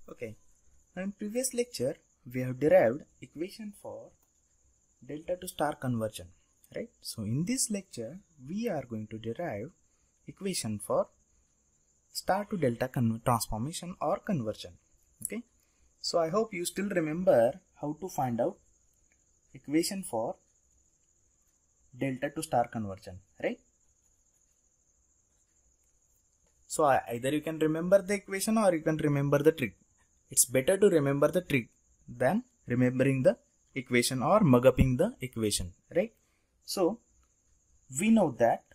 Okay, now in previous lecture we have derived equation for delta to star conversion, right? So in this lecture we are going to derive equation for star to delta transformation or conversion. Okay, so I hope you still remember how to find out equation for delta to star conversion, right? So either you can remember the equation or you can remember the trick. It's better to remember the trick than remembering the equation or mug-upping the equation, right? So we know that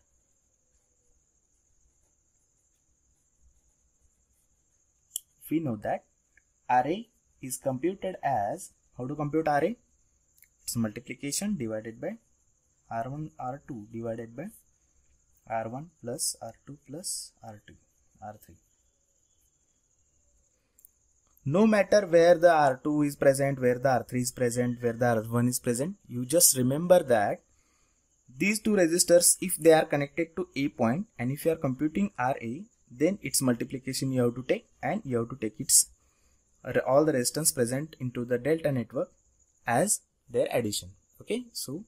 array is computed as, how to compute array? It's multiplication divided by R1 R2 divided by R1 plus R2 plus R2 R3. No matter where the R2 is present, where the R3 is present, where the R1 is present, you just remember that these two resistors, if they are connected to a point and if you are computing RA, then its multiplication you have to take, and you have to take its all the resistance present into the delta network as their addition. Okay, so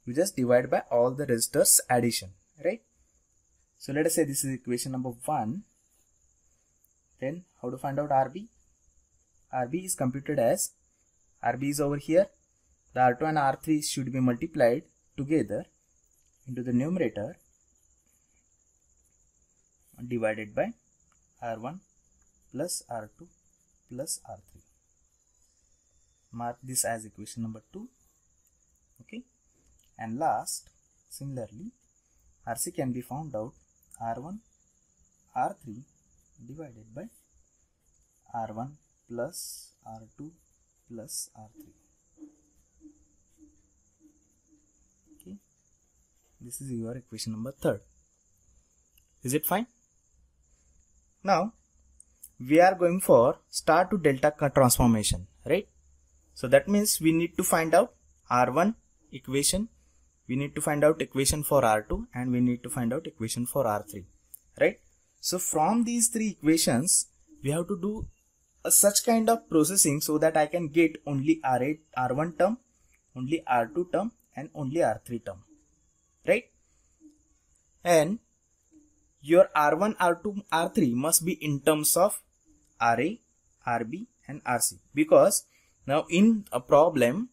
you just divide by all the resistors addition, right? So let us say this is equation number 1. Then how to find out RB? RB is computed as, RB is over here, the R2 and R3 should be multiplied together into the numerator divided by R1 plus R2 plus R3. Mark this as equation number 2. Okay, and last, similarly, RC can be found out R1 R3 divided by R1 plus R2 plus R3. Okay, this is your equation number 3. Is it fine? Now we are going for star to delta transformation, right? So that means we need to find out R1 equation, we need to find out equation for R2, and we need to find out equation for R3, right? So from these three equations we have to do such kind of processing so that I can get only R1 term, only R2 term, and only R3 term, right? And your R1, R2, R3 must be in terms of RA, RB and RC, because now in a problem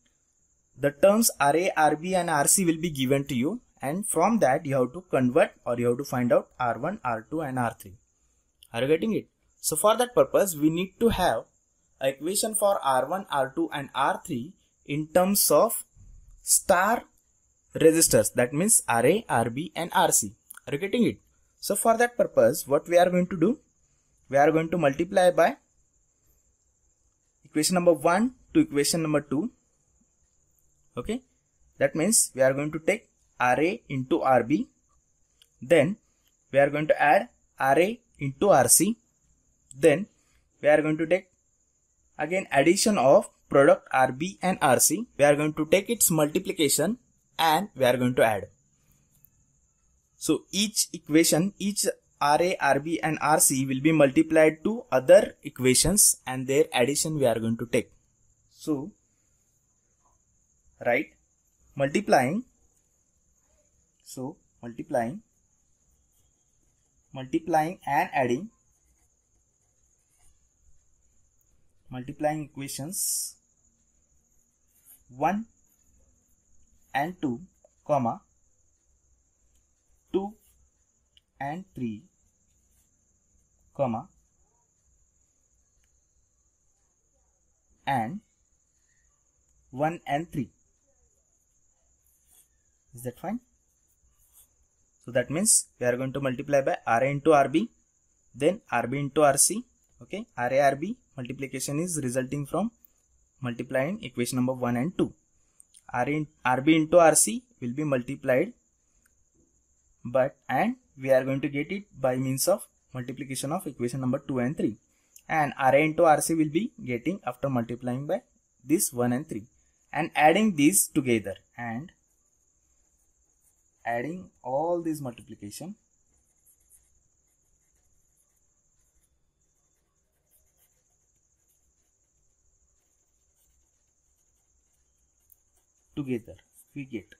the terms RA, RB and RC will be given to you, and from that you have to convert or you have to find out R1, R2 and R3. Are you getting it? So for that purpose we need to have an equation for R1, R2 and R3 in terms of star resistors, that means RA, RB and RC. Are you getting it? So for that purpose what we are going to do, we are going to multiply by equation number 1 to equation number 2. Okay, that means we are going to take RA into RB, then we are going to add RA into RC, then we are going to take again addition of product RB and RC, we are going to take its multiplication and we are going to add. So each equation, each RA, RB and RC will be multiplied to other equations and their addition we are going to take. So right, multiplying and adding, multiplying equations 1 and 2, comma 2 and 3, comma and 1 and 3. Is that fine? So that means we are going to multiply by RA into RB, then RB into RC. Okay, RA RB multiplication is resulting from multiplying equation number 1 and 2. RB into RC will be multiplied, and we are going to get it by means of multiplication of equation number 2 and 3, and RA into RC will be getting after multiplying by this 1 and 3 and adding these together, and adding all these multiplication together we get.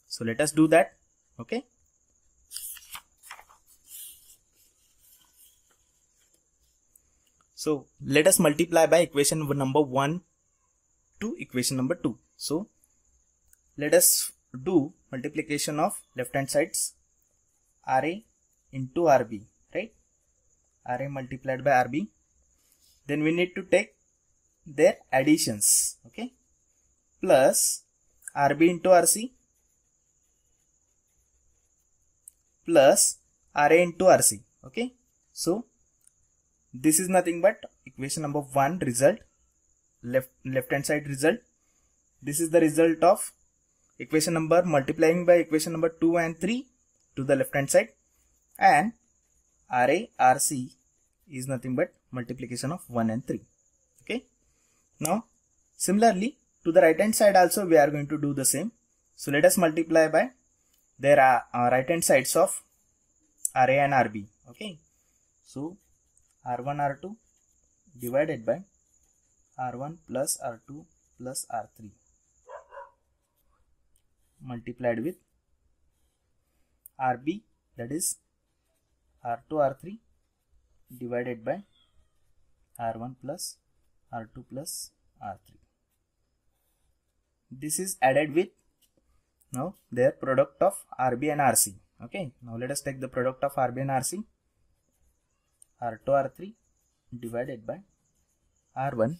So let us do that. Okay. So let us multiply by equation number 1 to equation number 2. So let us do multiplication of left hand sides, RA into RB, right? RA multiplied by RB. Then we need to take their additions, okay? Plus RB into RC plus RA into RC, okay? So this is nothing but equation number 1 result, left hand side result. This is the result of equation number multiplying by equation number 2 and 3 to the left hand side, and RA RC is nothing but multiplication of 1 and 3. Okay. Now similarly to the right hand side also we are going to do the same. So let us multiply by their right hand sides of RA and RB. Okay. So R1 R2 divided by R1 plus R2 plus R3 multiplied with RB, that is R2 R3 divided by R1 plus R2 plus R3. This is added with now their product of RB and RC. Okay, now let us take the product of RB and RC. R2 R3 divided by R1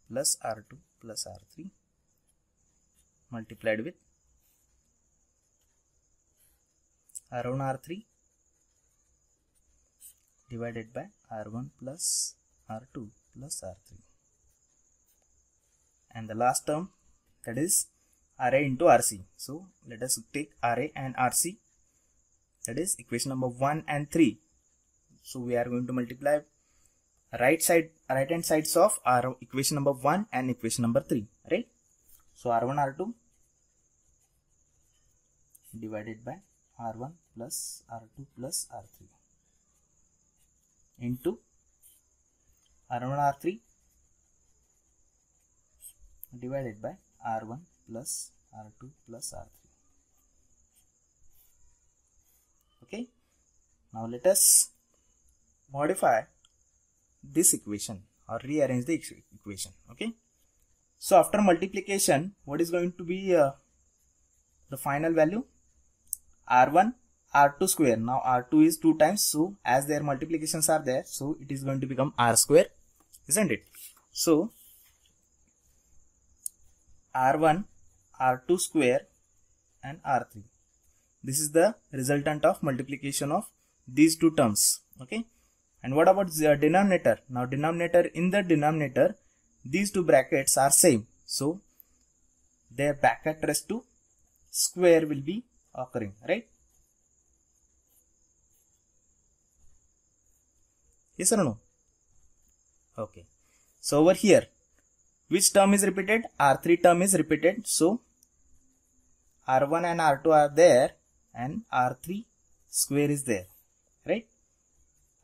plus R2 plus R3 multiplied with R1 R3 divided by R1 plus R2 plus R3, and the last term, that is RA into RC. So let us take RA and RC, that is equation number 1 and 3. So we are going to multiply right hand sides of our equation number 1 and equation number 3, right? So R1 R2 divided by R1 plus R2 plus R3 into R1 R3 divided by R1 plus R2 plus R3. Okay. Now let us modify this equation or rearrange the equation. Okay. So after multiplication, what is going to be the final value? R1 R2 square. Now R2 is 2 times, so as their multiplications are there, so it is going to become R square, isn't it? So R1 R2 square and R3. This is the resultant of multiplication of these two terms. Okay. And what about the denominator? Now in the denominator, these two brackets are same. So their bracket raised to square will be occurring, right? Yes or no? Okay. So over here, which term is repeated? R3 term is repeated. So R1 and R2 are there and R3 square is there, right?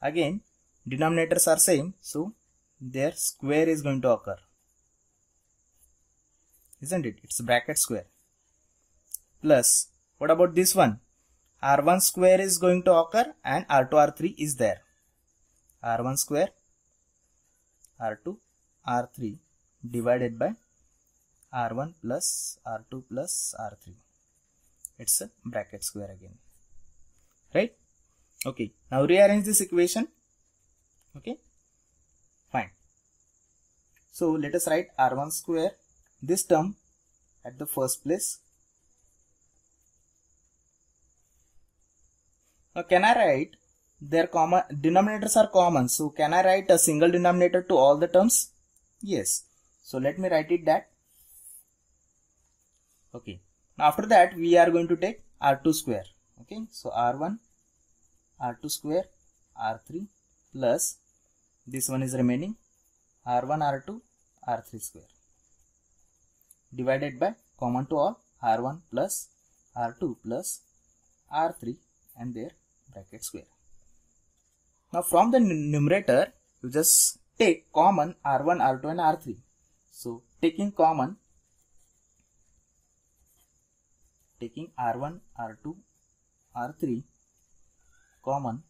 Again, denominators are same, so their square is going to occur, isn't it? It's bracket square. Plus, what about this one? R1 square is going to occur and R2 R3 is there. R1 square R2 R3 divided by R1 plus R2 plus R3. It's a bracket square again, right? Okay, now rearrange this equation. Okay, fine. So let us write R1 square, this term at the first place. Now can I write their common denominators are common, so can I write a single denominator to all the terms? Yes. So let me write it that. Okay. Now after that we are going to take R2 square. Okay. So R1 R2 square R3 plus this one is remaining R1 R2 R3 square divided by common to all R1 plus R2 plus R3 and their bracket square. Now from the numerator you just take common R1, R2 and R3. So taking R1, R2, R3 common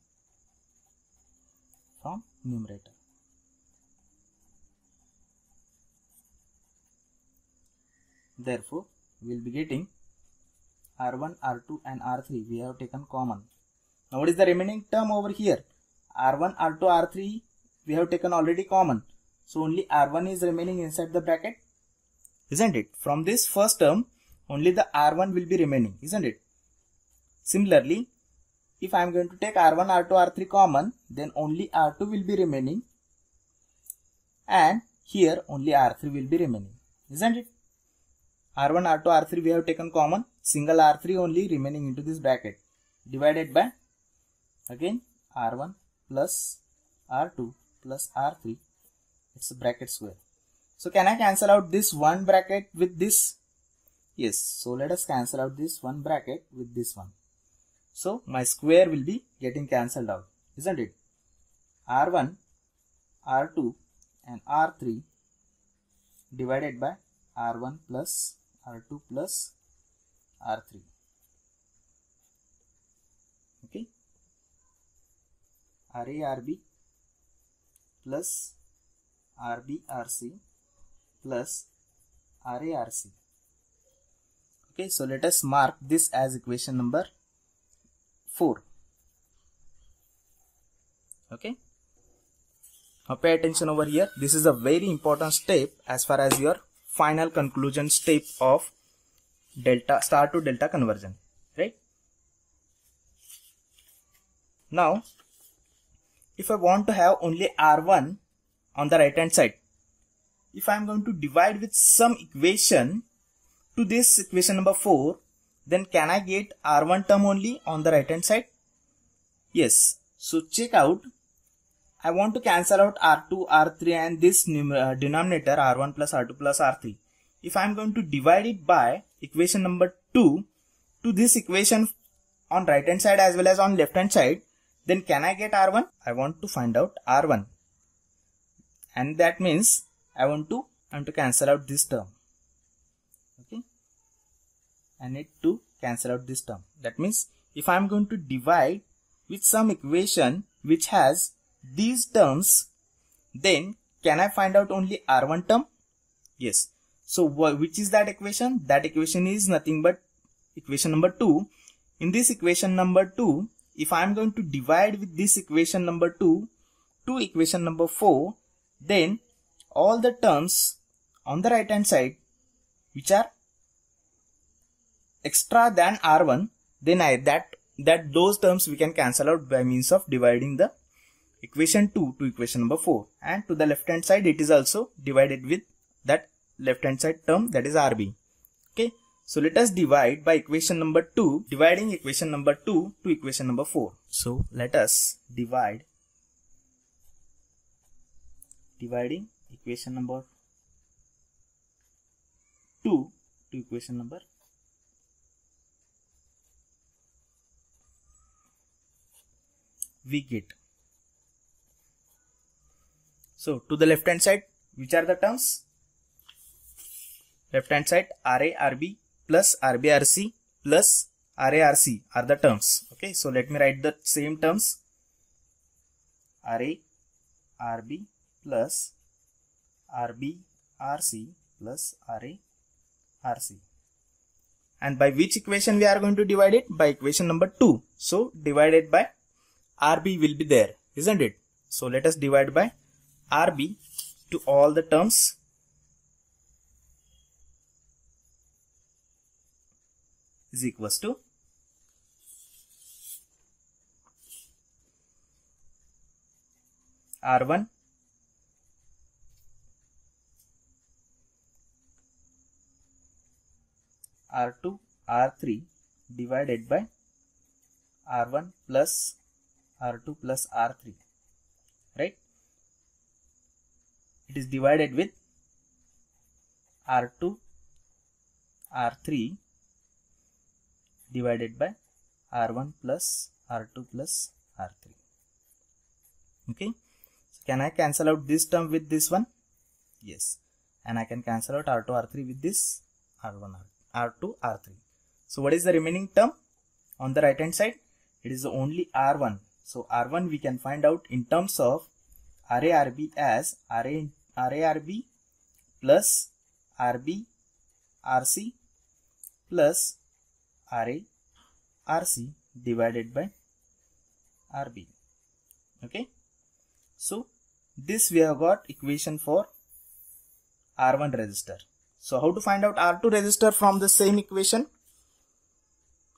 from numerator. Therefore, we will be getting R1, R2 and R3 we have taken common. Now what is the remaining term over here? R1, R2, R3 we have taken already common. So only R1 is remaining inside the bracket, isn't it? From this first term, only the R1 will be remaining, isn't it? Similarly, if I am going to take R1, R2, R3 common, then only R2 will be remaining, and here only R3 will be remaining, isn't it? R1, R2, R3 we have taken common, single R3 only remaining into this bracket, divided by again R1 plus R2 plus R3, it's a bracket square. So can I cancel out this one bracket with this? Yes, so let us cancel out this one bracket with this one. So my square will be getting cancelled out, isn't it? R1, R2 and R3 divided by R1 plus R2 plus R3. Okay. RA, RB plus RB, RC plus RA, RC. Okay, so let us mark this as equation number 4. Okay. Now pay attention over here. This is a very important step as far as your final conclusion step of delta star to delta conversion, right? Now, if I want to have only R1 on the right hand side, if I am going to divide with some equation to this equation number 4, then can I get R1 term only on the right hand side? Yes. So check out. I want to cancel out R2, R3 and this denominator R1 plus R2 plus R3. If I am going to divide it by equation number 2 to this equation on right hand side as well as on left hand side, then can I get R1? I want to find out R1. And that means I want to cancel out this term. Okay. I need to cancel out this term. That means if I am going to divide with some equation which has these terms, then can I find out only R1 term? Yes. So which is that equation? That equation is nothing but equation number 2. In this equation number 2, if I am going to divide with this equation number 2 to equation number 4, then all the terms on the right hand side which are extra than R1, then those terms we can cancel out by means of dividing the equation 2 to equation number 4, and to the left hand side it is also divided with that left hand side term, that is RB. Okay, so let us divide by equation number 2, dividing equation number 2 to equation number 4. So let us dividing equation number 2 to equation number 4. We get, so to the left hand side which are the terms? Left hand side RA, RB plus RB, RC plus RA, RC are the terms. Okay, so let me write the same terms. RA, RB plus RB, RC plus RA, RC. And by which equation we are going to divide it? By equation number 2. So divided by RB will be there, isn't it? So let us divide by RB to all the terms. Is equals to R1 R2 R3 divided by R1 plus R2 plus R3, right? It is divided with R2 R3 divided by R1 plus R2 plus R3. Okay, Can I cancel out this term with this one? Yes. And I can cancel out R2, R3 with this R1, R2, R3. So what is the remaining term on the right hand side? It is only R1. So R1 we can find out in terms of RA-RB as RA-RB plus RB-RC plus RA-RC divided by RB. Okay. So this we have got equation for R1 resistor. So how to find out R2 resistor from the same equation?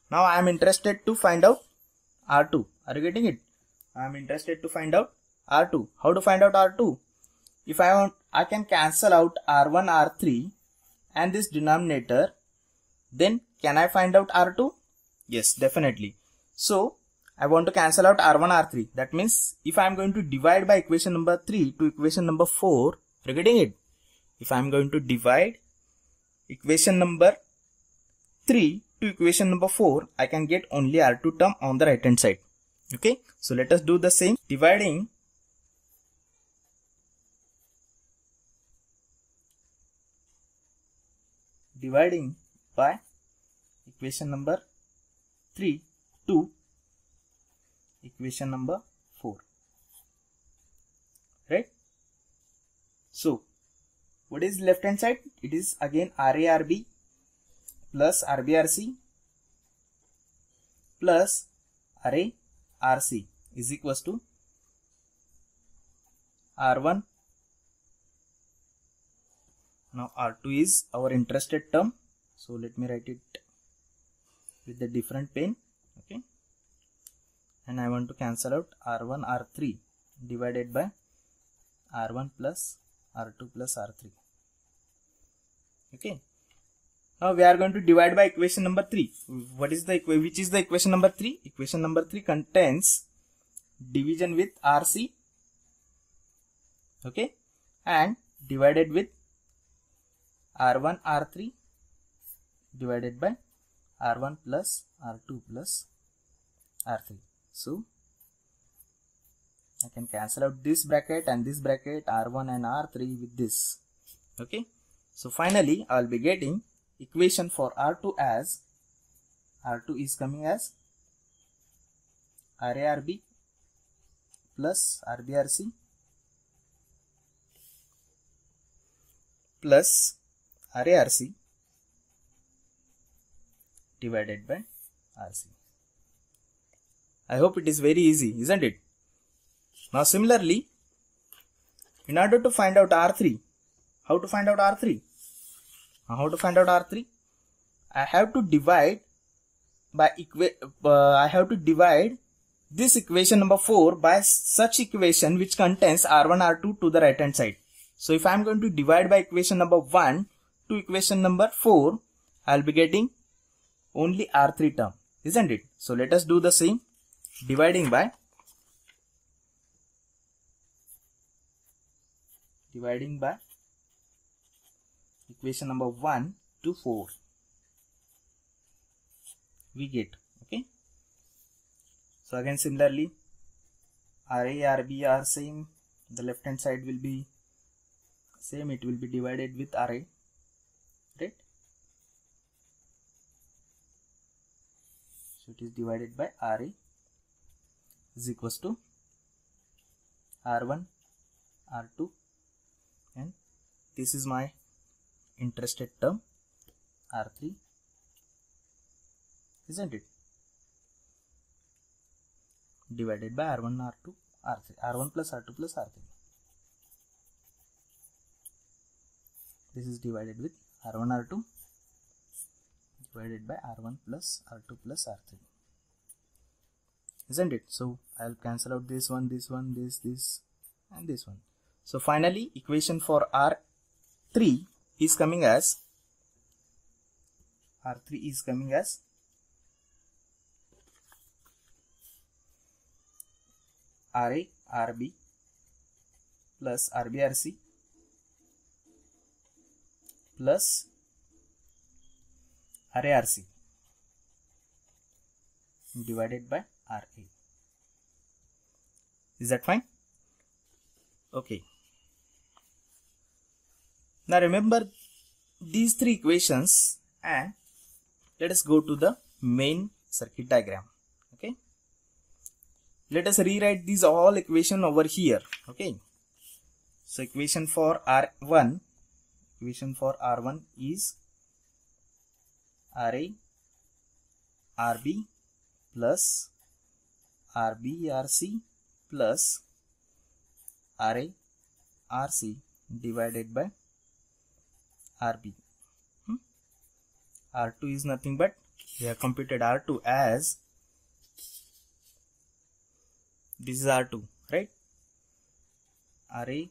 Now I am interested to find out R2. Are you getting it? I am interested to find out R2. How to find out R2? If I want, I can cancel out R1, R3 and this denominator. Then can I find out R2? Yes, definitely. So I want to cancel out R1, R3. That means if I am going to divide by equation number 3 to equation number 4, are you getting it? If I am going to divide equation number 3 to equation number 4, I can get only R2 term on the right hand side. Okay, so let us do the same. Dividing by equation number 3 to equation number 4, right? So what is left hand side? It is again RA-RB plus RB-RC plus RA-RC is equals to R1. Now R2 is our interested term. So let me write it with the different pen. Okay. And I want to cancel out R1, R3 divided by R1 plus R2 plus R3. Okay. Now we are going to divide by equation number 3. Which is the equation number 3? Equation number 3 contains division with RC. Okay. And divided with R1, R3 divided by R1 plus R2 plus R3. So I can cancel out this bracket and this bracket, R1 and R3 with this. Okay. So finally I will be getting equation for R2 as R2 is coming as RA-RB plus RB-RC plus RA-RC divided by RC. I hope it is very easy, isn't it? Now similarly, in order to find out R3, how to find out R3? How to find out R3? I have to divide by this equation number 4 by such equation which contains R1, R2 to the right hand side. So if I am going to divide by equation number 1 to equation number 4, I will be getting only R3 term, isn't it? So let us do the same. Dividing by equation number 1 to 4, we get. Okay. So again similarly, RA, RB are same. The left hand side will be same. It will be divided with RA, right? So it is divided by RA is equals to R1, R2, and this is my interested term R3, isn't it? Divided by R1, R2, R3, R1 plus R2 plus R3. This is divided with R1, R2 divided by R1 plus R2 plus R3, isn't it? So I'll cancel out this one, this one, this and this one. So finally equation for R3 is coming as RA, RB plus RB-RC plus RA-RC divided by RA. Is that fine? Okay. Now remember these three equations and let us go to the main circuit diagram. Okay. Let us rewrite these all equation over here. Okay. So equation for R1 is RA RB plus RB RC plus RA RC divided by RB. R2 is nothing but we have computed R2 as this is R2, right? RA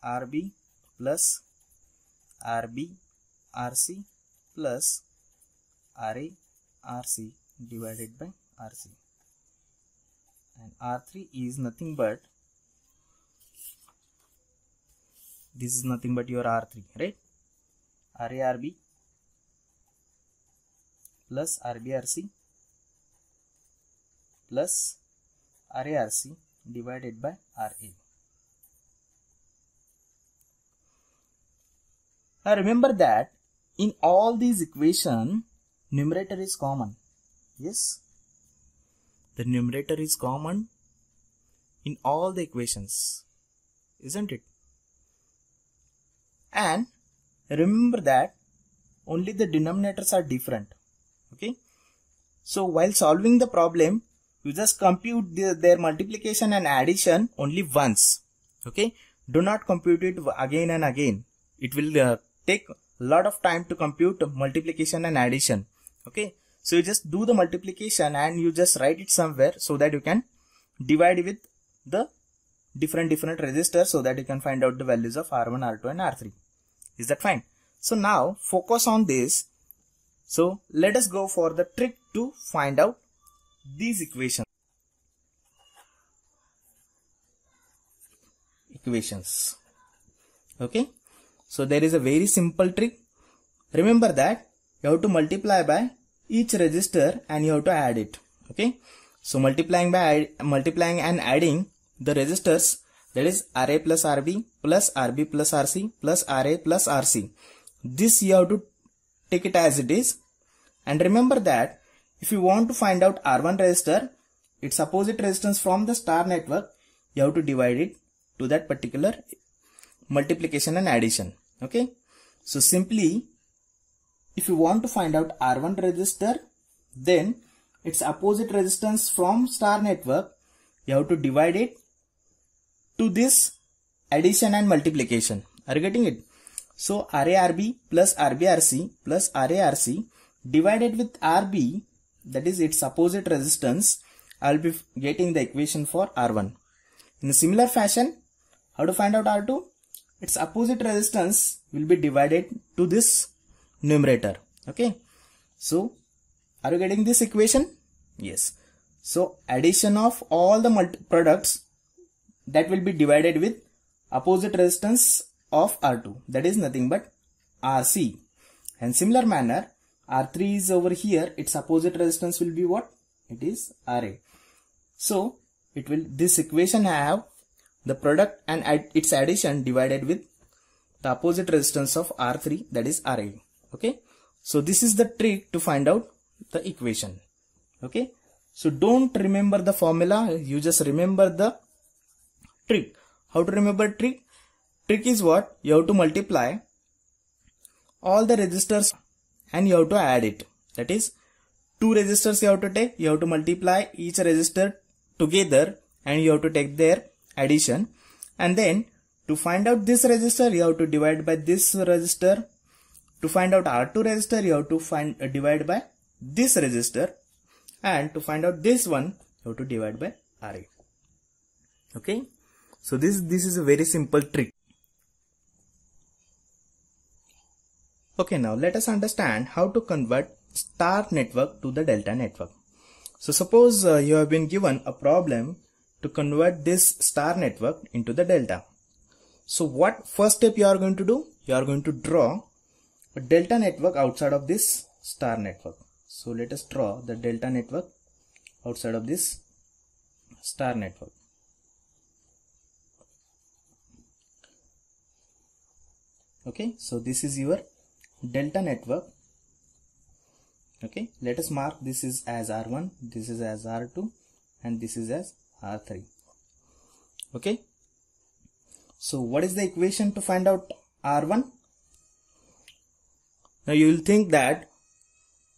RB plus RB RC plus RA RC divided by RC, and R3 is nothing but this is nothing but your R3, right? RA RB plus RB RC plus RA RC divided by RA. Now remember that in all these equations, numerator is common. Yes, the numerator is common in all the equations, isn't it? And remember that only the denominators are different. Okay, so while solving the problem, you just compute their multiplication and addition only once. Okay, do not compute it again and again. It will take a lot of time to compute multiplication and addition. Okay, so you just do the multiplication and you just write it somewhere so that you can divide with the different resistors so that you can find out the values of R1, R2 and R3. Is that fine? So now focus on this. So let us go for the trick to find out these equations. Okay, so there is a very simple trick. Remember that you have to multiply by each resistor and you have to add it. Okay, so multiplying and adding the resistors, that is RA plus RB plus RB plus RC plus RA plus RC. This you have to take it as it is. And remember that if you want to find out R1 resistor, its opposite resistance from the star network, you have to divide it to that particular multiplication and addition. Okay, so simply if you want to find out R1 resistor, then its opposite resistance from star network, you have to divide it to this addition and multiplication. Are you getting it? So RA-RB plus RB-RC plus RA-RC divided with RB, that is its opposite resistance, I will be getting the equation for R1. In a similar fashion, how to find out R2? Its opposite resistance will be divided to this numerator. Okay, so are you getting this equation? Yes. So addition of all the products, that will be divided with opposite resistance of R2, that is nothing but RC. And similar manner, R3 is over here, its opposite resistance will be what? It is RA. So it will, this equation have the product and its addition divided with the opposite resistance of R3, that is RA. Okay, so this is the trick to find out the equation. Okay, so don't remember the formula, you just remember the trick. How to remember trick? Trick is what? You have to multiply all the resistors and you have to add it. That is, two resistors you have to take, you have to multiply each resistor together and you have to take their addition, and then to find out this resistor you have to divide by this resistor. To find out R2 resistor you have to divide by this resistor, and to find out this one you have to divide by RA. Okay, so this is a very simple trick. Okay, now let us understand how to convert star network to the delta network. So suppose you have been given a problem to convert this star network into the delta. So what first step you are going to do? You are going to draw a delta network outside of this star network. So let us draw the delta network outside of this star network. Okay, so this is your delta network. Okay, let us mark this is as R1, this is as R2, and this is as R3. Okay, so what is the equation to find out R1? Now you will think that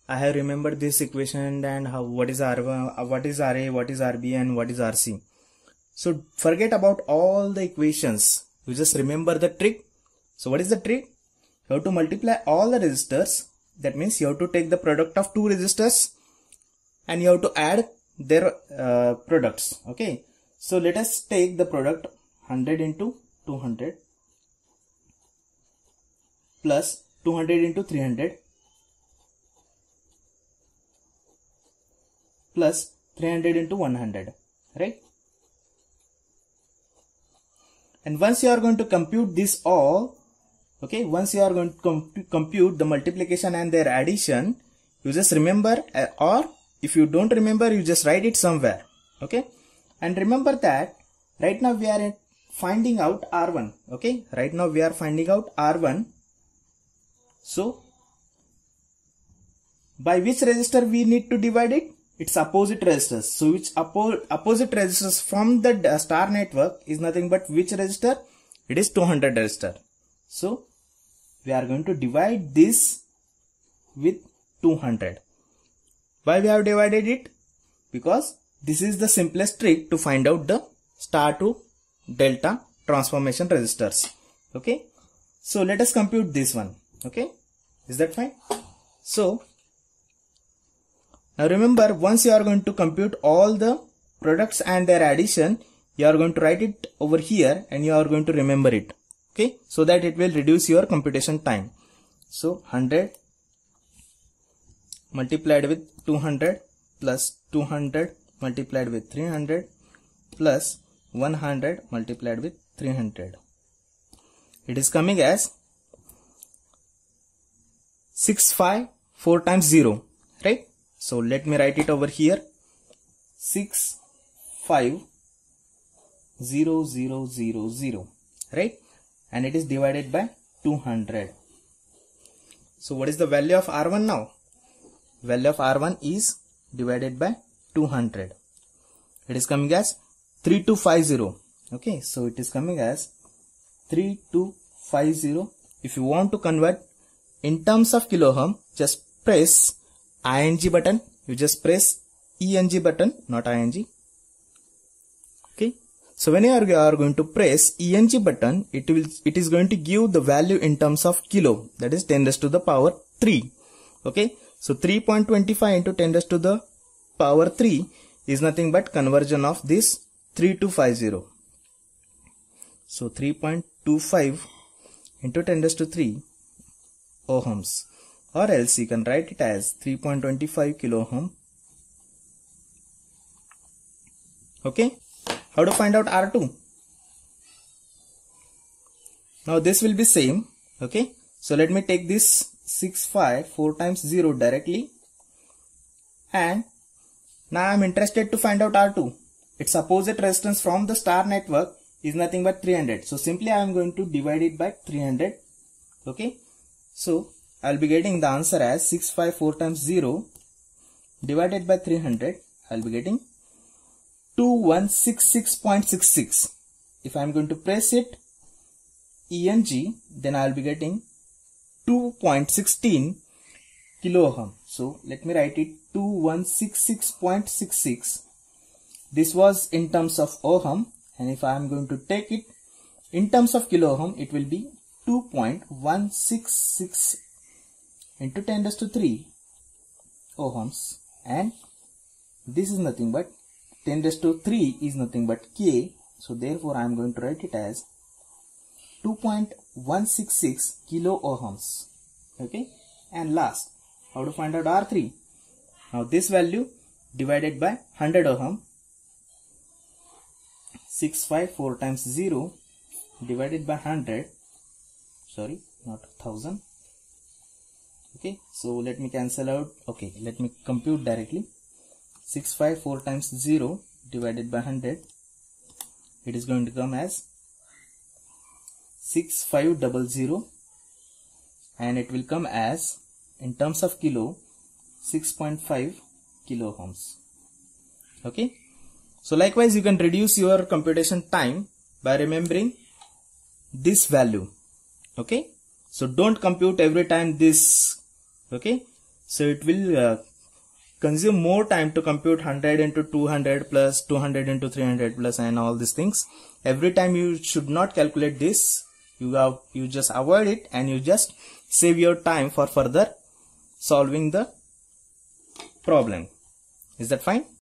I have remembered this equation and what is R1, what is RA, what is RB, and what is RC. So forget about all the equations. You just remember the trick. So what is the trick? You have to multiply all the resistors. That means you have to take the product of two resistors and you have to add their products. Okay. So let us take the product 100 into 200 plus 200 into 300 plus 300 into 100, right? And once you are going to compute this all, okay, once you are going to compute the multiplication and their addition, you just remember, or if you don't remember, you just write it somewhere. Okay, and remember that right now we are finding out R1. Okay, right now we are finding out R1. So by which resistor we need to divide it? It's opposite resistors. So which opposite resistors from the star network is nothing but which resistor? It is 200 resistor. So we are going to divide this with 200. Why we have divided it? Because this is the simplest trick to find out the star to delta transformation resistors. Okay, so let us compute this one. Okay, is that fine? So now remember, once you are going to compute all the products and their addition, you are going to write it over here and you are going to remember it. Okay, so that it will reduce your computation time. So 100 multiplied with 200 plus 200 multiplied with 300 plus 100 multiplied with 300. It is coming as 654 times 0, right? So let me write it over here. 65000, right? And it is divided by 200. So what is the value of R1 now? Value of R1 is divided by 200. It is coming as 3250. Okay, so it is coming as 3250. If you want to convert in terms of kilo ohm, just press ing button. You just press eng button, not ing. Okay, so when you are going to press eng button, it is going to give the value in terms of kilo, that is 10 raised to the power 3. Okay, so 3.25 into 10 raised to the power 3 is nothing but conversion of this 3250. So 3.25 into 10 raised to 3 ohms, or else you can write it as 3.25 kilo ohm. Okay, how to find out R2? Now this will be same. Okay, so let me take this 654 times 0 directly, and now I am interested to find out R2. Its opposite resistance from the star network is nothing but 300. So simply I am going to divide it by 300. Okay, so I will be getting the answer as 654 times 0 divided by 300. I will be getting 2166.66. If I am going to press it ENG, then I will be getting 2.16 kilo ohm. So let me write it 2166.66. This was in terms of ohm, and if I am going to take it in terms of kilo ohm, it will be 2.166 into 10 raised to 3 ohms, and this is nothing but 10 raised to 3 is nothing but K. So therefore I am going to write it as 2.166 kilo ohms. Okay, and last, how to find out R3? Now this value divided by 100 ohm, 654 times 0 divided by 100, sorry, not 1000. Okay, so let me cancel out. Okay, let me compute directly. 654 times 0 divided by 100, it is going to come as 6500 and it will come as, in terms of kilo, 6.5 kilo ohms. Okay. So likewise, you can reduce your computation time by remembering this value. Okay. So don't compute every time this. Okay. So it will consume more time to compute 100 into 200 plus 200 into 300 plus and all these things. Every time you should not calculate this. You just avoid it and you just save your time for further solving the problem. Is that fine?